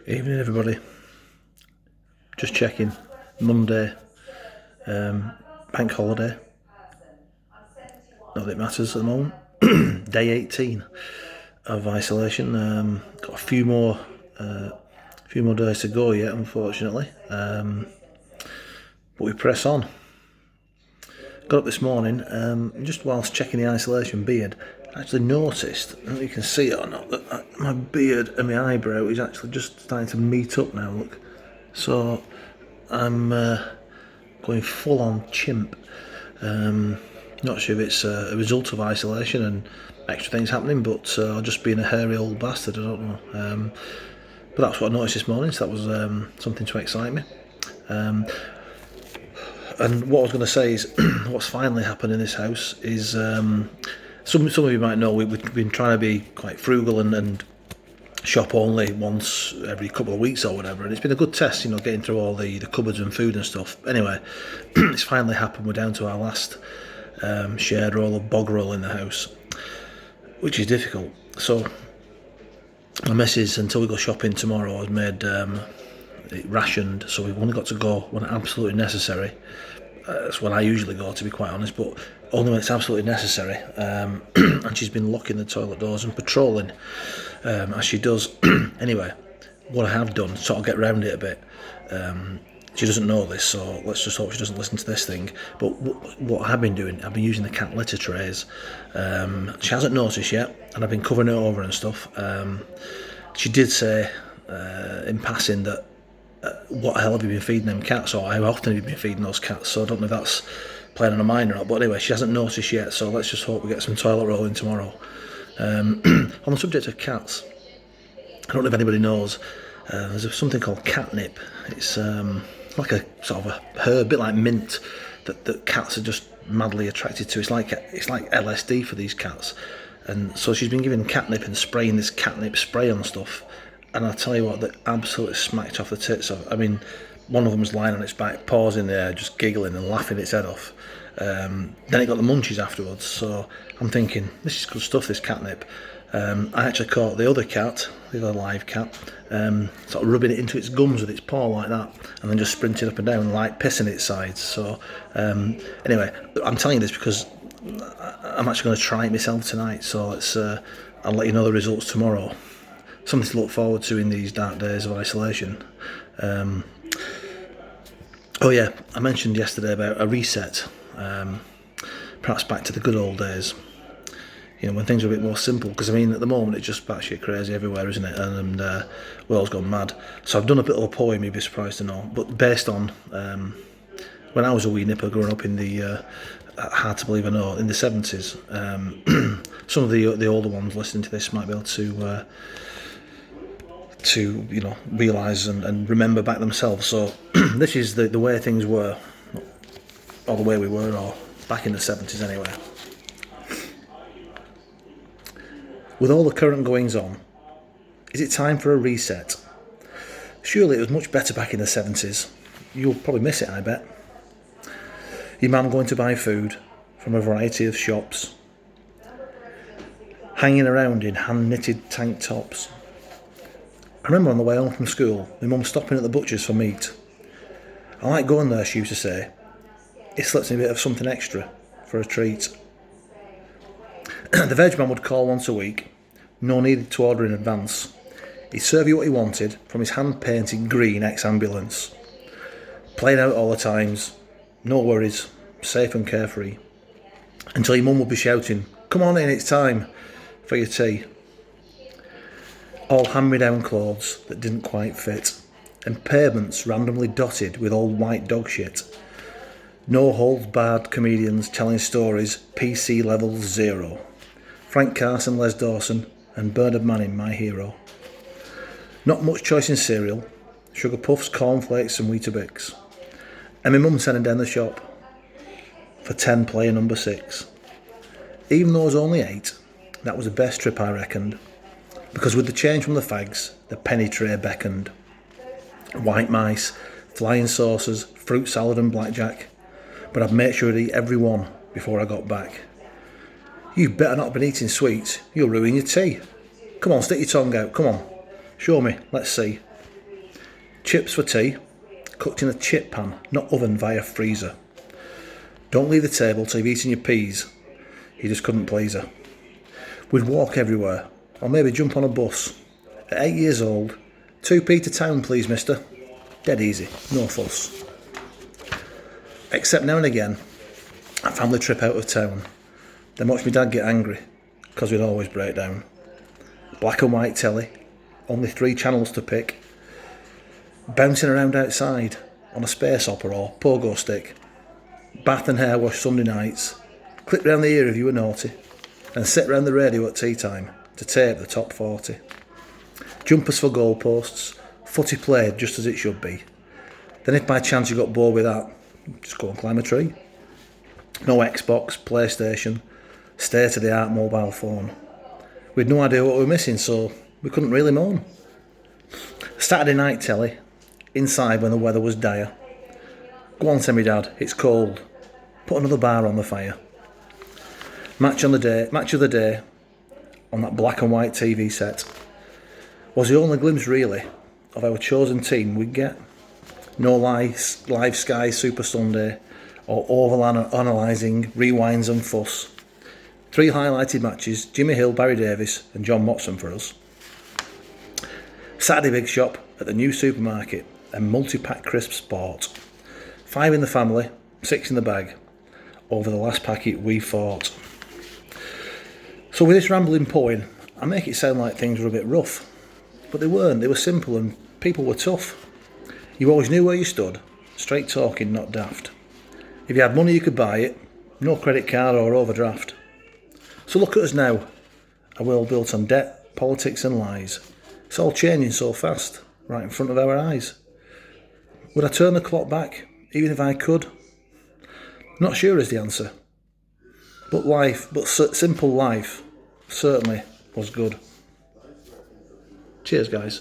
Evening, everybody. Just checking. Monday, bank holiday. Not that it matters at the moment. Day 18 of isolation. Got a few more days to go yet, unfortunately. But we press on. Got up this morning, just whilst checking the isolation beard, I actually noticed, I don't know if you can see it or not, that my beard and my eyebrow is actually just starting to meet up now, look. So I'm going full on chimp. Not sure if it's a result of isolation and extra things happening, but I'll just being a hairy old bastard, I don't know. But that's what I noticed this morning, so that was something to excite me. And what I was going to say is, what's finally happened in this house is, some of you might know, we've been trying to be quite frugal and shop only once every couple of weeks or whatever, and it's been a good test, getting through all the cupboards and food and stuff. Anyway, it's finally happened. We're down to our last shared roll of bog roll in the house, which is difficult. So my missus, until we go shopping tomorrow, has made it rationed, so we've only got to go when absolutely necessary. That's when I usually go, to be quite honest, but only when it's absolutely necessary. And she's been locking the toilet doors and patrolling, as she does. Anyway, what I have done, sort of get round it a bit. She doesn't know this, so let's just hope she doesn't listen to this thing. But what I have been doing, I've been using the cat litter trays. She hasn't noticed yet, and I've been covering it over and stuff. She did say in passing that, what the hell have you been feeding them cats, or how often have you been feeding those cats? So I don't know if that's playing on her mind or not, but anyway, she hasn't noticed yet, so let's just hope we get some toilet roll in tomorrow. On the subject of cats, I don't know if anybody knows, there's something called catnip. It's like a sort of a herb, a bit like mint, that cats are just madly attracted to. It's like LSD for these cats. And so she's been giving catnip and spraying this catnip spray on stuff. And I'll tell you what, they absolutely smacked off the tits of. I mean, one of them was lying on its back, paws in the air, just giggling and laughing its head off. Then it got the munchies afterwards. So I'm thinking, this is good stuff, this catnip. I actually caught the other cat, the other live cat, sort of rubbing it into its gums with its paw like that, and then just sprinting up and down, like pissing its sides. So anyway, I'm telling you this because I'm actually going to try it myself tonight. So I'll let you know the results tomorrow. Something to look forward to in these dark days of isolation. Oh yeah, I mentioned yesterday about a reset, perhaps back to the good old days, when things are a bit more simple, because I mean at the moment it's just batshit crazy everywhere, isn't it, and world's gone mad. So I've done a bit of a poem, you'd be surprised to know, but based on when I was a wee nipper growing up in the hard to believe I know, in the 70s. Some of the older ones listening to this might be able to realise and remember back themselves. So this is the way things were, or the way we were, or back in the 70s anyway. With all the current goings on, is it time for a reset? Surely it was much better back in the 70s. You'll probably miss it, I bet. Your mum going to buy food from a variety of shops, hanging around in hand-knitted tank tops. I remember on the way home from school, my mum stopping at the butcher's for meat. I like going there, she used to say. It slips me a bit of something extra for a treat. The veg man would call once a week. No need to order in advance. He'd serve you what he wanted from his hand-painted green ex-ambulance. Playing out all the times, no worries, safe and carefree. Until your mum would be shouting, "Come on in, it's time for your tea." All hand-me-down clothes that didn't quite fit, and pavements randomly dotted with old white dog shit. No holds barred comedians telling stories, PC level 0. Frank Carson, Les Dawson, and Bernard Manning, my hero. Not much choice in cereal, sugar puffs, cornflakes and Weetabix. And my mum sending down the shop for 10 player number 6. Even though I was only 8, that was the best trip I reckoned. Because with the change from the fags, the penny tray beckoned. White mice, flying saucers, fruit salad and blackjack. But I'd make sure to eat every one before I got back. You better not have been eating sweets, you'll ruin your tea. Come on, stick your tongue out, come on. Show me, let's see. Chips for tea, cooked in a chip pan, not oven via freezer. Don't leave the table till you've eaten your peas. He just couldn't please her. We'd walk everywhere, or maybe jump on a bus. At 8 years old, 2p to town please mister. Dead easy, no fuss. Except now and again, a family trip out of town. Then watch my dad get angry, because we'd always break down. Black and white telly, only 3 channels to pick. Bouncing around outside on a space opera or pogo stick. Bath and hair wash Sunday nights. Clip round the ear if you were naughty. And sit round the radio at tea time to tape the top 40. Jumpers for goalposts, footy played just as it should be. Then if by chance you got bored with that, just go and climb a tree. No Xbox, PlayStation, state-of-the-art mobile phone. We'd no idea what we were missing, so we couldn't really moan. Saturday night telly, inside when the weather was dire. Go on, tell me dad, it's cold. Put another bar on the fire. Match of the day, on that black and white TV set, was the only glimpse really of our chosen team we'd get. No live Sky Super Sunday or overanalyzing rewinds and fuss. 3 highlighted matches, Jimmy Hill, Barry Davis and John Motson for us. Saturday big shop at the new supermarket and multi-pack crisps bought. 5 in the family, 6 in the bag. Over the last packet we fought. So with this rambling poem, I make it sound like things were a bit rough. But they weren't, they were simple and people were tough. You always knew where you stood, straight talking, not daft. If you had money you could buy it, no credit card or overdraft. So look at us now, a world built on debt, politics and lies. It's all changing so fast, right in front of our eyes. Would I turn the clock back, even if I could? Not sure is the answer. But simple life certainly was good. Cheers guys.